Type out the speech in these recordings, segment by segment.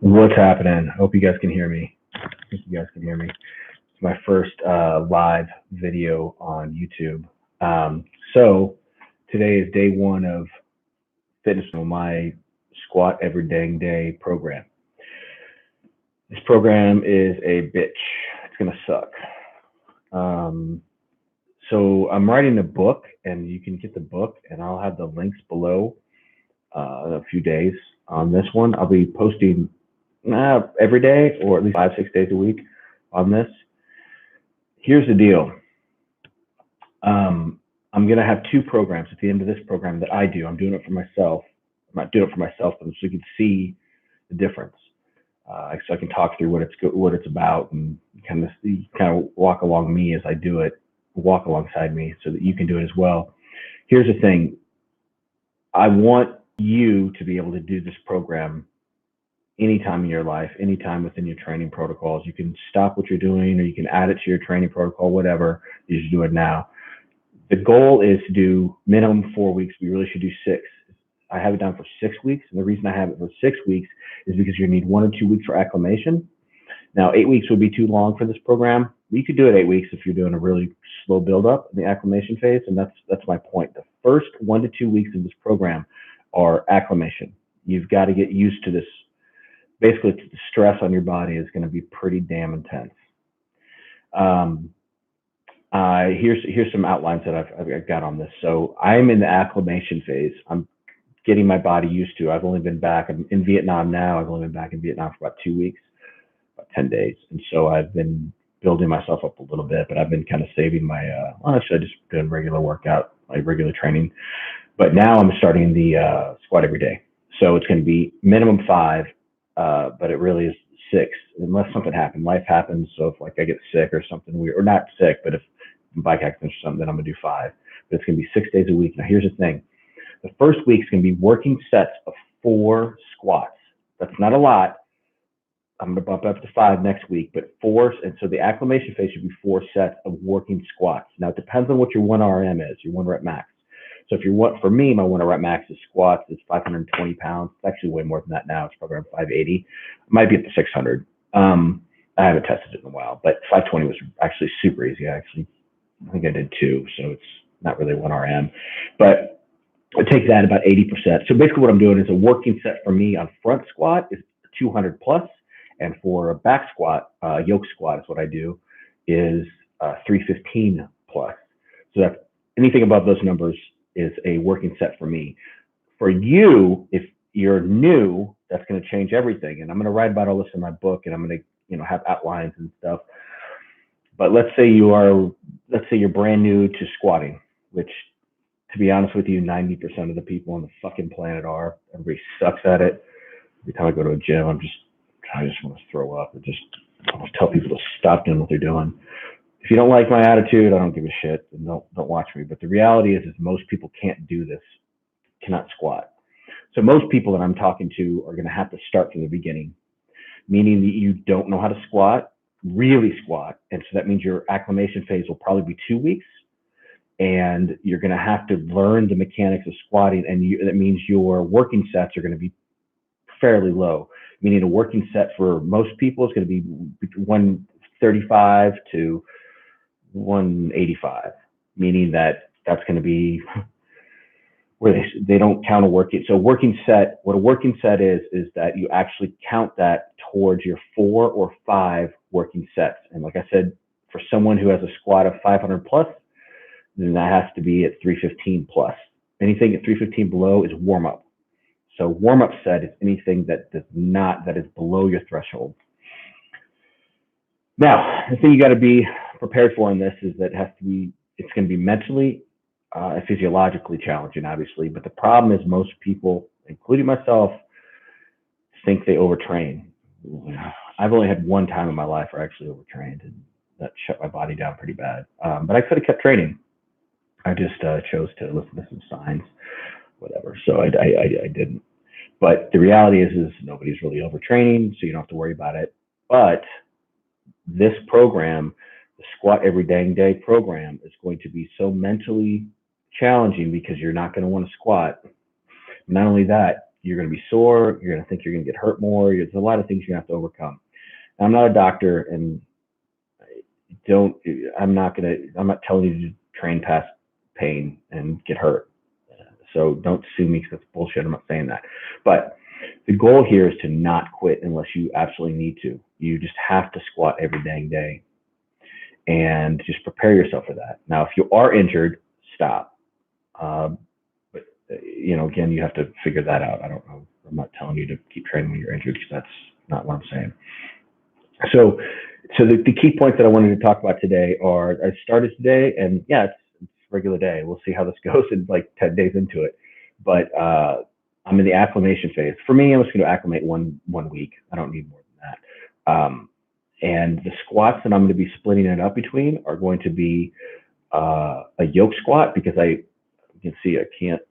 What's happening? Hope you guys can hear me. Hope you guys can hear me. It's my first live video on YouTube. So today is day one of fitness on my squat every dang day program. This program is a bitch. It's gonna suck. Um, so I'm writing a book, and you can get the book, and I'll have the links below in a few days on this one. I'll be posting every day or at least 5, 6 days a week on this. Here's the deal. I'm going to have two programs at the end of this program that I do. I'm doing it for myself. I'm not doing it for myself, but so you can see the difference. So I can talk through what it's about, and kind of walk along me as I do it, walk alongside me, so that you can do it as well. Here's the thing. I want you to be able to do this program anytime in your life, anytime within your training protocols. You can stop what you're doing, or you can add it to your training protocol, whatever. You should do it now. The goal is to do minimum 4 weeks. We really should do 6. I have it down for 6 weeks. And the reason I have it for 6 weeks is because you need 1 or 2 weeks for acclimation. Now, 8 weeks would be too long for this program. We could do it 8 weeks if you're doing a really slow buildup in the acclimation phase. And that's my point. The first 1 to 2 weeks of this program are acclimation. You've got to get used to this. Basically, the stress on your body is going to be pretty damn intense. Here's some outlines that I've got on this. So I'm in the acclimation phase. I'm getting my body used to. I've only been back. I'm in Vietnam now. I've only been back in Vietnam for about 2 weeks, about 10 days. And so I've been building myself up a little bit, but I've been kind of saving my, actually I just doing regular workout, like regular training. But now I'm starting the squat every day. So it's going to be minimum 5, but it really is 6, unless something happens. Life happens. So if like I get sick or something weird, or not sick, but if bike accident or something, then I'm gonna do 5. But it's gonna be 6 days a week. Now here's the thing. The first week's gonna be working sets of 4 squats. That's not a lot. I'm gonna bump up to 5 next week, but 4, and so the acclimation phase should be 4 sets of working squats. Now it depends on what your 1 RM is, your 1 rep max. So if you want, for me, my 1 rep max is squats. It's 520 pounds. It's actually way more than that now. It's probably around 580. It might be at the 600. I haven't tested it in a while, but 520 was actually super easy. I think I did 2, so it's not really 1 RM. But I take that about 80%. So basically what I'm doing is a working set for me on front squat is 200 plus, and for a back squat, yoke squat is what I do, is 315 plus. So that's anything above those numbers is a working set for me. For you, if you're new, that's going to change everything. And I'm going to write about all this in my book, and I'm going to have outlines and stuff. But let's say you're brand new to squatting, which, to be honest with you, 90% of the people on the fucking planet are. Everybody sucks at it. Every time I go to a gym, I just want to throw up, or just almost tell people to stop doing what they're doing. If you don't like my attitude, I don't give a shit. And don't watch me. But the reality is most people can't do this, cannot squat. So most people that I'm talking to are going to have to start from the beginning, meaning that you don't know how to squat, really squat. And so that means your acclimation phase will probably be 2 weeks, and you're going to have to learn the mechanics of squatting. And that means your working sets are going to be fairly low, meaning a working set for most people is going to be 135 to 185, meaning that's going to be where they don't count a working. So working set, what a working set is that you actually count that towards your 4 or 5 working sets. And like I said, for someone who has a squat of 500 plus, then that has to be at 315 plus. Anything at 315 below is warm up. So warm up set is anything that is below your threshold. Now, the thing you got to be prepared for in this is that it's going to be mentally and physiologically challenging, obviously. But the problem is most people, including myself, think they overtrain. I've only had 1 time in my life where I actually overtrained, and that shut my body down pretty bad. But I could have kept training. I just chose to listen to some signs, whatever. So I didn't. But the reality is nobody's really overtraining, so you don't have to worry about it. But this program, the Squat Every Dang Day program, is going to be so mentally challenging because you're not going to want to squat. Not only that, you're going to be sore. You're going to think you're going to get hurt more. There's a lot of things you have to overcome. And I'm not a doctor, and don't. I'm not telling you to train past pain and get hurt. So don't sue me because that's bullshit. I'm not saying that. But the goal here is to not quit unless you absolutely need to. You just have to squat every dang day, and just prepare yourself for that. Now, if you are injured, stop. But again, you have to figure that out. I don't know. I'm not telling you to keep training when you're injured because that's not what I'm saying. So the key points that I wanted to talk about today are: I started today, and yeah, it's a regular day. We'll see how this goes in like 10 days into it. But I'm in the acclimation phase. For me, I'm just going to acclimate one week. I don't need more than that. And the squats that I'm going to be splitting it up between are going to be a yoke squat, because you can see I can't,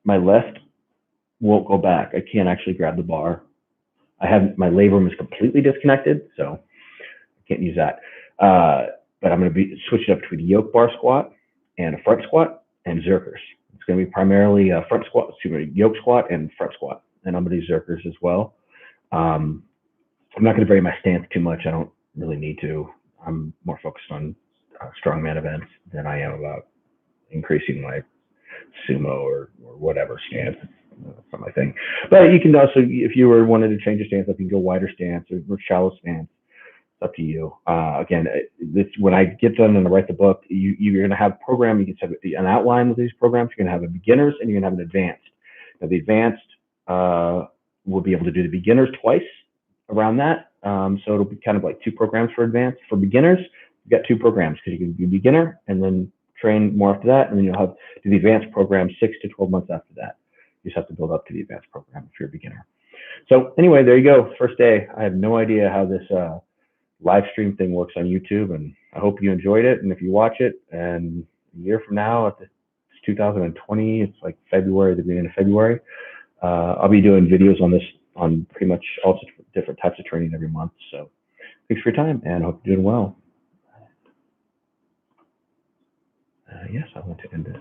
my left won't go back. I can't actually grab the bar. My labrum is completely disconnected, so I can't use that. But I'm going to be switch it up between a yoke bar squat and a front squat and zerkers. It's going to be primarily a yoke squat and front squat, and I'm going to do zerkers as well. I'm not going to vary my stance too much. I don't really need to. I'm more focused on strongman events than I am about increasing my sumo or whatever stance. That's not my thing. But you can also, if you were wanting to change your stance, you can go wider stance or shallow stance. It's up to you. Again, when I get done and I write the book, you're going to have a program. You can set an outline with these programs. You're going to have a beginners and you're going to have an advanced. Now, the advanced will be able to do the beginners twice around that. So it'll be kind of like 2 programs for advanced. For beginners, you've got 2 programs because you can do beginner and then train more after that. And then you'll do the advanced program 6 to 12 months after that. You just have to build up to the advanced program if you're a beginner. So anyway, there you go. First day. I have no idea how this live stream thing works on YouTube, and I hope you enjoyed it. And if you watch it, and a year from now, it's 2020, it's like February, the beginning of February, I'll be doing videos on this, on pretty much all different types of training every month. So thanks for your time, and I hope you're doing well. Yes, I want to end it.